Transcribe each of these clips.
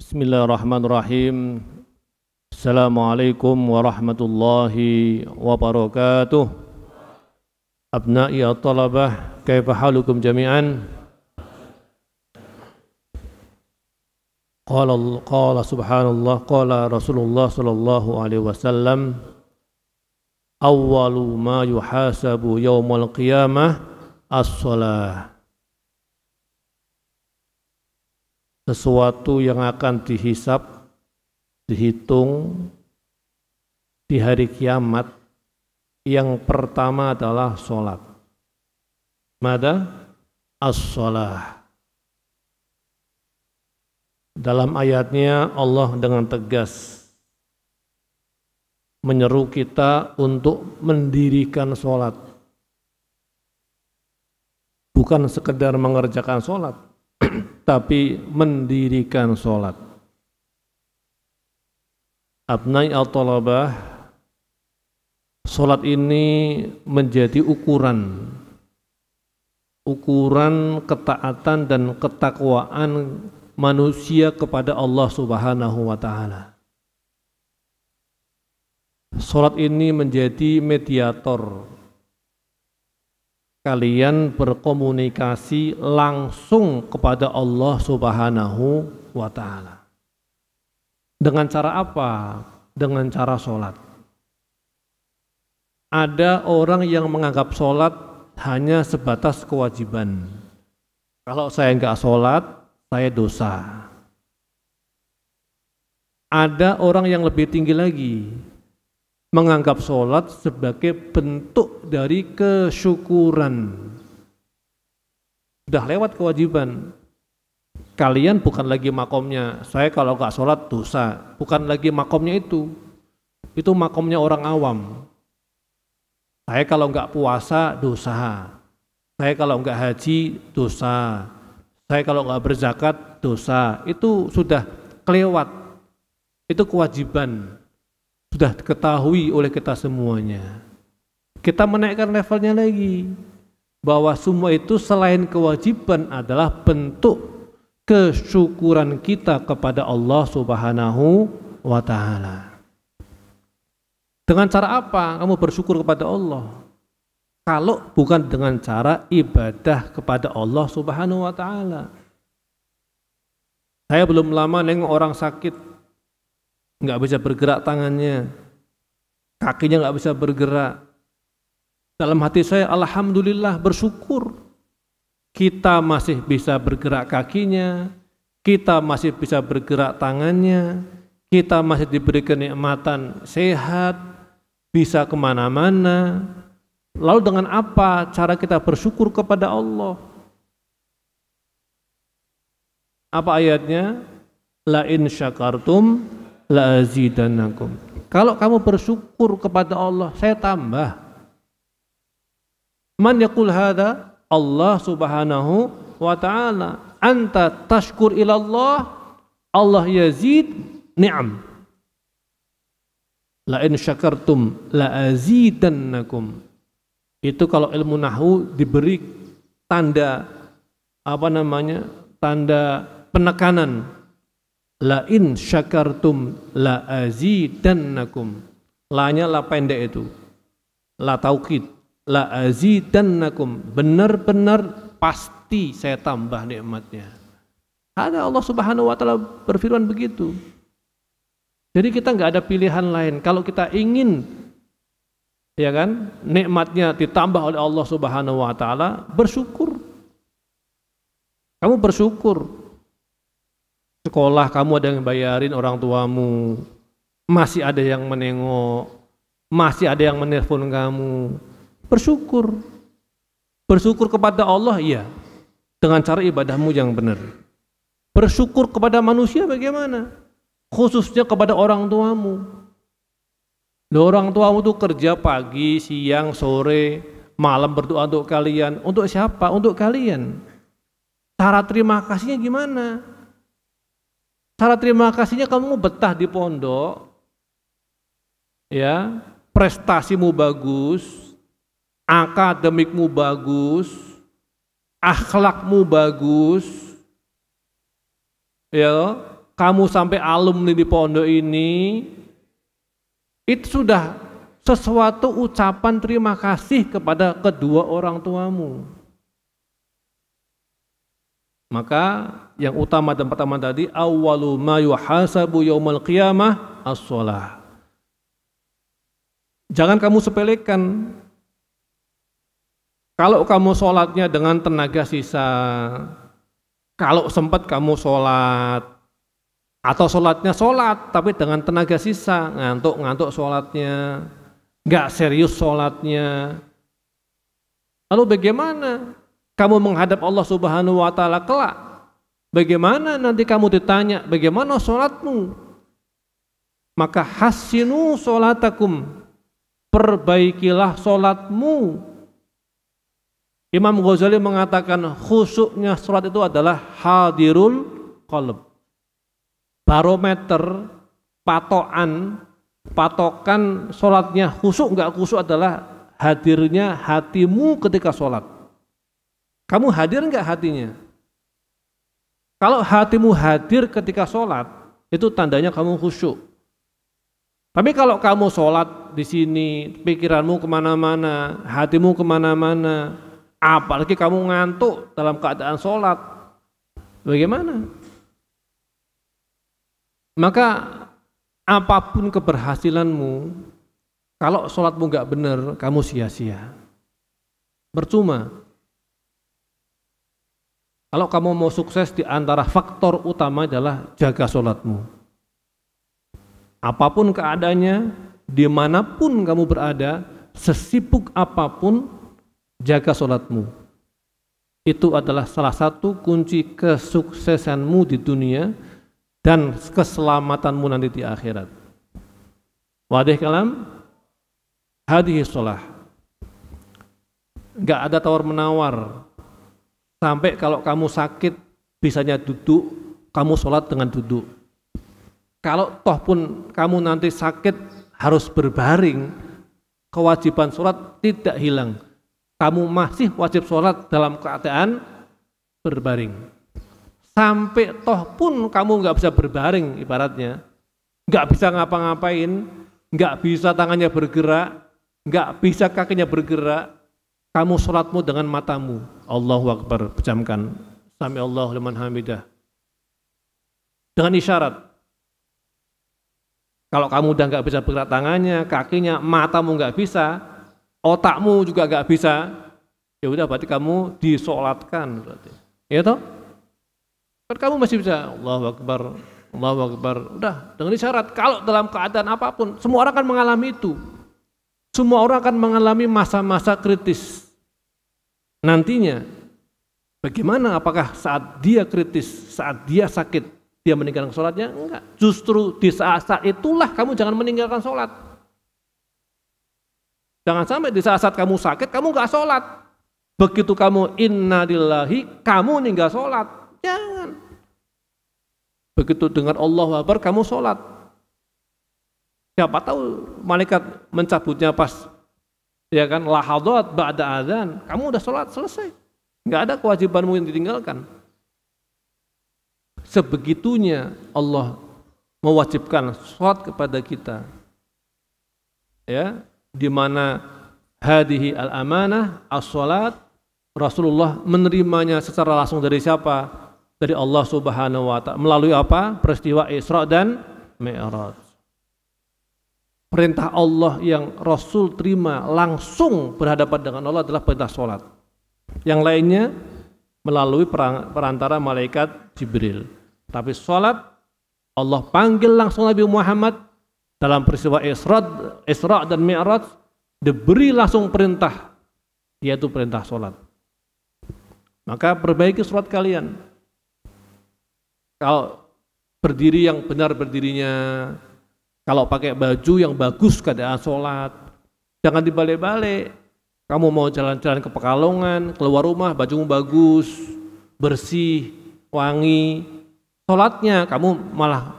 Bismillahirrahmanirrahim. Assalamualaikum warahmatullahi wabarakatuh. Abna'i at-talabah, kaifa halukum jami'an? Qala subhanallah, qala Rasulullah sallallahu alaihi wasallam, awwalu ma yuhasabu yaumal qiyamah as-shalah. Sesuatu yang akan dihisab, dihitung di hari kiamat, yang pertama adalah sholat. Mada? As-sholah. Dalam ayatnya Allah dengan tegas menyeru kita untuk mendirikan sholat. Bukan sekedar mengerjakan sholat, tapi mendirikan sholat. Abnai al-talabah, sholat ini menjadi ukuran ketaatan dan ketakwaan manusia kepada Allah Subhanahu wa ta'ala. Sholat ini menjadi mediator kalian berkomunikasi langsung kepada Allah Subhanahu wa ta'ala. Dengan cara apa? Dengan cara sholat. Ada orang yang menganggap sholat hanya sebatas kewajiban. Kalau saya enggak sholat, saya dosa. Ada orang yang lebih tinggi lagi, menganggap sholat sebagai bentuk dari kesyukuran. Sudah lewat kewajiban. Kalian bukan lagi makomnya, saya kalau nggak sholat dosa. Bukan lagi makomnya itu makomnya orang awam. Saya kalau nggak puasa dosa. Saya kalau nggak haji dosa. Saya kalau nggak berzakat dosa. Itu sudah kelewat. Itu kewajiban. Sudah diketahui oleh kita semuanya. Kita menaikkan levelnya lagi, bahwa semua itu selain kewajiban adalah bentuk kesyukuran kita kepada Allah Subhanahu wa ta'ala. Dengan cara apa kamu bersyukur kepada Allah? Kalau bukan dengan cara ibadah kepada Allah Subhanahu wa ta'ala. Saya belum lama nengok orang sakit, nggak bisa bergerak tangannya, kakinya nggak bisa bergerak. Dalam hati saya, alhamdulillah, bersyukur. Kita masih bisa bergerak kakinya, kita masih bisa bergerak tangannya, kita masih diberi kenikmatan sehat, bisa kemana-mana. Lalu dengan apa cara kita bersyukur kepada Allah? Apa ayatnya? La in syakartum la azidannakum. Kalau kamu bersyukur kepada Allah, saya tambah. Man yaqul hadza? Allah Subhanahu wa ta'ala. Anta tashkur ilallah, Allah yazid ni'am. La in syakartum la azidannakum. Itu kalau ilmu nahwu diberi tanda tanda penekanan. La in syakartum la azidannakum. La-nya la pendek itu. La taukid. La azidannakum. Benar-benar pasti saya tambah nikmatnya. Ada Allah Subhanahu wa ta'ala berfirman begitu. Jadi kita enggak ada pilihan lain. Kalau kita ingin, ya kan, nikmatnya ditambah oleh Allah Subhanahu wa ta'ala, bersyukur. Kamu bersyukur. Sekolah kamu ada yang bayarin orang tuamu, masih ada yang menengok, masih ada yang menelpon kamu. Bersyukur. Bersyukur kepada Allah, iya, dengan cara ibadahmu yang benar. Bersyukur kepada manusia bagaimana? Khususnya kepada orang tuamu. Orang tuamu itu kerja pagi, siang, sore, malam berdoa untuk kalian. Untuk siapa? Untuk kalian. Cara terima kasihnya gimana? Cara terima kasihnya kamu betah di pondok, ya, prestasimu bagus, akademikmu bagus, akhlakmu bagus, ya, kamu sampai alumni di pondok ini, itu sudah sesuatu ucapan terima kasih kepada kedua orang tuamu. Maka yang utama dan pertama tadi, awwalu ma yuhasabu yaumal qiyamah as-shalah. Jangan kamu sepelekan. Kalau kamu sholatnya dengan tenaga sisa, kalau sempat kamu sholat, atau sholatnya sholat tapi dengan tenaga sisa, ngantuk sholatnya, nggak serius sholatnya, lalu bagaimana kamu menghadap Allah Subhanahu wa Ta'ala kelak? Bagaimana nanti kamu ditanya bagaimana sholatmu? Maka hasinu sholatakum, perbaikilah sholatmu. Imam Ghazali mengatakan khusyuknya sholat itu adalah hadirul qalb. Barometer, patokan sholatnya khusyuk enggak khusyuk adalah hadirnya hatimu ketika sholat. Kamu hadir enggak hatinya? Kalau hatimu hadir ketika sholat, itu tandanya kamu khusyuk. Tapi kalau kamu sholat di sini, pikiranmu kemana-mana, hatimu kemana-mana, apalagi kamu ngantuk dalam keadaan sholat, bagaimana? Maka apapun keberhasilanmu, kalau sholatmu nggak benar, kamu sia-sia, percuma. Kalau kamu mau sukses, di antara faktor utama adalah jaga sholatmu. Apapun keadaannya, dimanapun kamu berada, sesibuk apapun, jaga sholatmu. Itu adalah salah satu kunci kesuksesanmu di dunia dan keselamatanmu nanti di akhirat. Wadih kalam, hadhihi sholah. Enggak ada tawar menawar. Sampai kalau kamu sakit bisanya duduk, kamu sholat dengan duduk. Kalau toh pun kamu nanti sakit harus berbaring, kewajiban sholat tidak hilang. Kamu masih wajib sholat dalam keadaan berbaring. Sampai toh pun kamu nggak bisa berbaring, ibaratnya nggak bisa ngapa-ngapain, nggak bisa tangannya bergerak, nggak bisa kakinya bergerak, kamu sholatmu dengan matamu. Allahu Akbar, pejamkan. Sami Allahu liman hamidah. Dengan isyarat. Kalau kamu udah nggak bisa bergerak tangannya, kakinya, matamu nggak bisa, otakmu juga nggak bisa, ya udah berarti kamu disolatkan berarti. Ya toh? Kan kamu masih bisa Allahu Akbar, Allahu Akbar. Udah dengan isyarat. Kalau dalam keadaan apapun, semua orang akan mengalami itu. Semua orang akan mengalami masa-masa kritis. Nantinya bagaimana? Apakah saat dia kritis, saat dia sakit, dia meninggalkan sholatnya? Enggak. Justru di saat-saat itulah kamu jangan meninggalkan sholat. Jangan sampai di saat-saat kamu sakit, kamu enggak sholat. Begitu kamu inna lillahi, kamu ninggal sholat. Jangan. Begitu dengar Allahu Akbar, kamu sholat. Siapa tahu malaikat mencabutnya pas, ya kan, lahadat ba'da adzan, kamu udah sholat, selesai. Enggak ada kewajibanmu yang ditinggalkan. Sebegitunya Allah mewajibkan sholat kepada kita. Ya, di mana hadhihi al-amanah as-sholat, Rasulullah menerimanya secara langsung dari siapa? Dari Allah Subhanahu wa Ta'ala. Melalui apa? Peristiwa Isra dan Mi'raj. Perintah Allah yang Rasul terima langsung berhadapan dengan Allah adalah perintah sholat. Yang lainnya melalui perantara malaikat Jibril. Tapi sholat Allah panggil langsung Nabi Muhammad dalam peristiwa Isra dan Mi'raj, diberi langsung perintah, yaitu perintah sholat. Maka perbaiki sholat kalian. Kalau berdiri yang benar berdirinya, kalau pakai baju yang bagus keadaan sholat, jangan dibalik-balik. Kamu mau jalan-jalan ke Pekalongan, keluar rumah, bajumu bagus, bersih, wangi. Sholatnya kamu malah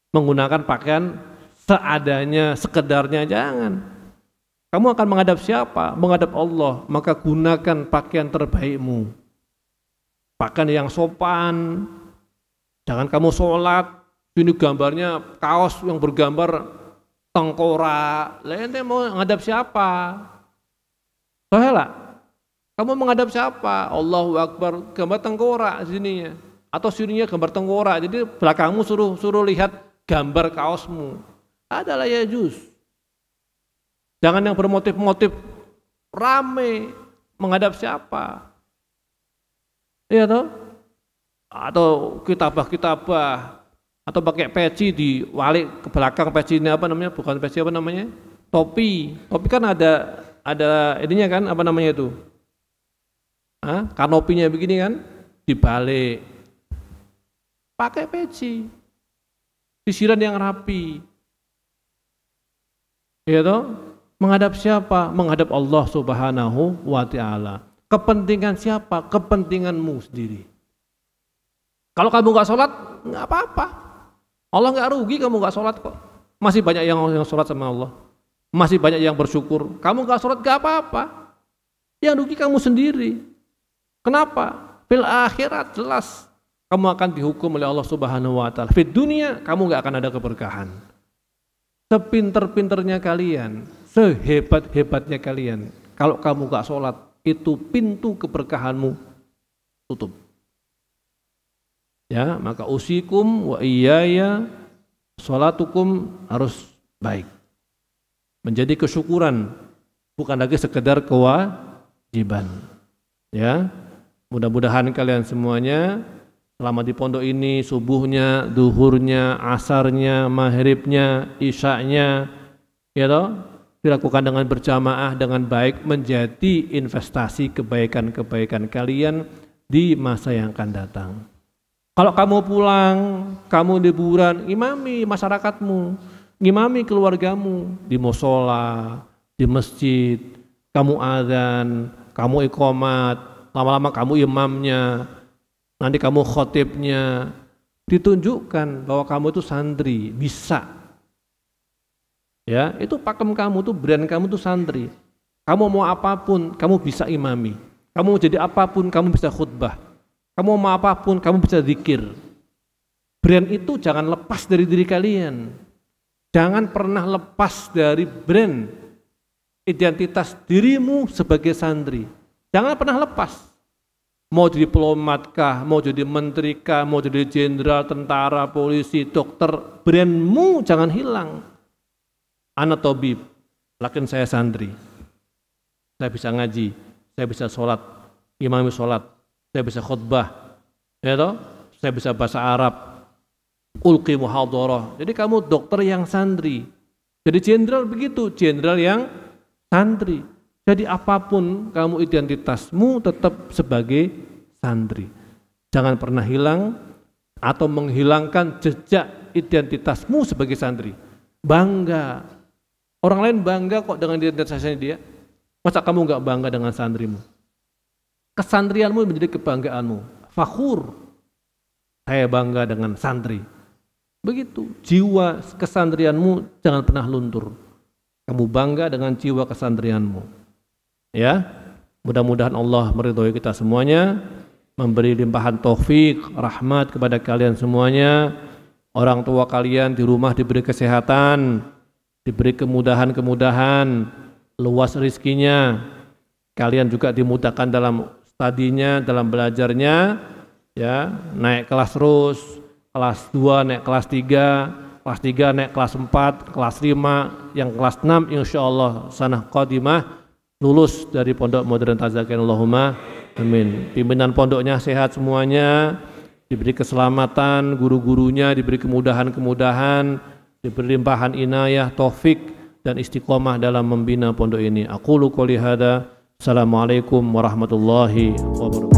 menggunakan pakaian seadanya, sekedarnya, jangan. Kamu akan menghadap siapa? Menghadap Allah, maka gunakan pakaian terbaikmu. Pakaian yang sopan. Jangan kamu sholat Ini gambarnya kaos yang bergambar tengkorak. Lah ente mau ngadap siapa? Soalnya kamu menghadap siapa? Allahu Akbar, gambar tengkorak sininya. Atau sininya gambar tengkorak. Jadi belakangmu suruh lihat gambar kaosmu. Adalah ya juz. Jangan yang bermotif-motif rame menghadap siapa? Iya toh? Atau kitabah-kitabah atau pakai peci diwalik ke belakang, peci ini apa namanya? Bukan peci, apa namanya? Topi. Topi kan ada ininya kan, apa namanya itu? Kanopinya begini kan, dibalik. Pakai peci. Sisiran yang rapi. Ya toh? Menghadap siapa? Menghadap Allah Subhanahu wa ta'ala. Kepentingan siapa? Kepentinganmu sendiri. Kalau kamu nggak sholat, nggak apa-apa. Allah nggak rugi kamu nggak sholat kok. Masih banyak yang sholat sama Allah. Masih banyak yang bersyukur. Kamu nggak sholat nggak apa-apa. Yang rugi kamu sendiri. Kenapa? Fil akhirat jelas kamu akan dihukum oleh Allah Subhanahu wa ta'ala. Fid dunia kamu nggak akan ada keberkahan. Sepinter-pinternya kalian, sehebat-hebatnya kalian, kalau kamu nggak sholat, itu pintu keberkahanmu tutup. Ya, maka usikum wa iyaya sholatukum harus baik. Menjadi kesyukuran, bukan lagi sekedar kewajiban. Ya, mudah-mudahan kalian semuanya selama di pondok ini subuhnya, duhurnya, asarnya, maghribnya, isyaknya, ya toh, dilakukan dengan berjamaah dengan baik, menjadi investasi kebaikan-kebaikan kalian di masa yang akan datang. Kalau kamu pulang, kamu liburan, imami masyarakatmu, imami keluargamu di musola, di masjid, kamu azan, kamu iqamat, lama-lama kamu imamnya, nanti kamu khotibnya, ditunjukkan bahwa kamu itu santri, bisa. Ya, itu pakem kamu tuh, brand kamu tuh santri. Kamu mau apapun, kamu bisa imami. Kamu mau jadi apapun, kamu bisa khutbah. Kamu mau apapun, kamu bisa zikir. Brand itu jangan lepas dari diri kalian. Jangan pernah lepas dari brand identitas dirimu sebagai santri. Jangan pernah lepas. Mau jadi diplomat kah, mau jadi menteri kah, mau jadi jenderal, tentara, polisi, dokter, brandmu jangan hilang. Ana tabib, lakin saya santri. Saya bisa ngaji, saya bisa sholat, imami sholat, saya bisa khutbah, ya toh? Saya bisa bahasa Arab, ulqi muhadharah. Jadi kamu dokter yang santri. Jadi jenderal begitu, jenderal yang santri. Jadi apapun kamu identitasmu tetap sebagai santri. Jangan pernah hilang atau menghilangkan jejak identitasmu sebagai santri. Bangga. Orang lain bangga kok dengan identitasnya dia. Masa kamu enggak bangga dengan santrimu? Kesantrianmu menjadi kebanggaanmu. Fakhur. Saya bangga dengan santri. Begitu. Jiwa kesantrianmu jangan pernah luntur. Kamu bangga dengan jiwa kesantrianmu. Ya, mudah-mudahan Allah meridhoi kita semuanya, memberi limpahan taufik, rahmat kepada kalian semuanya. Orang tua kalian di rumah diberi kesehatan, diberi kemudahan-kemudahan, luas rezekinya. Kalian juga dimudahkan dalam studinya, dalam belajarnya, ya, naik kelas terus, kelas 2 naik kelas 3, kelas 3 naik kelas 4, kelas 5, yang kelas 6 insyaallah sanah qadimah lulus dari Pondok Modern Tazakin. Allahumma amin. Pimpinan pondoknya sehat semuanya, diberi keselamatan, guru-gurunya diberi kemudahan-kemudahan, diberi limpahan inayah, taufik dan istiqomah dalam membina pondok ini. Aqulu qouli hadza. Assalamualaikum warahmatullahi wabarakatuh.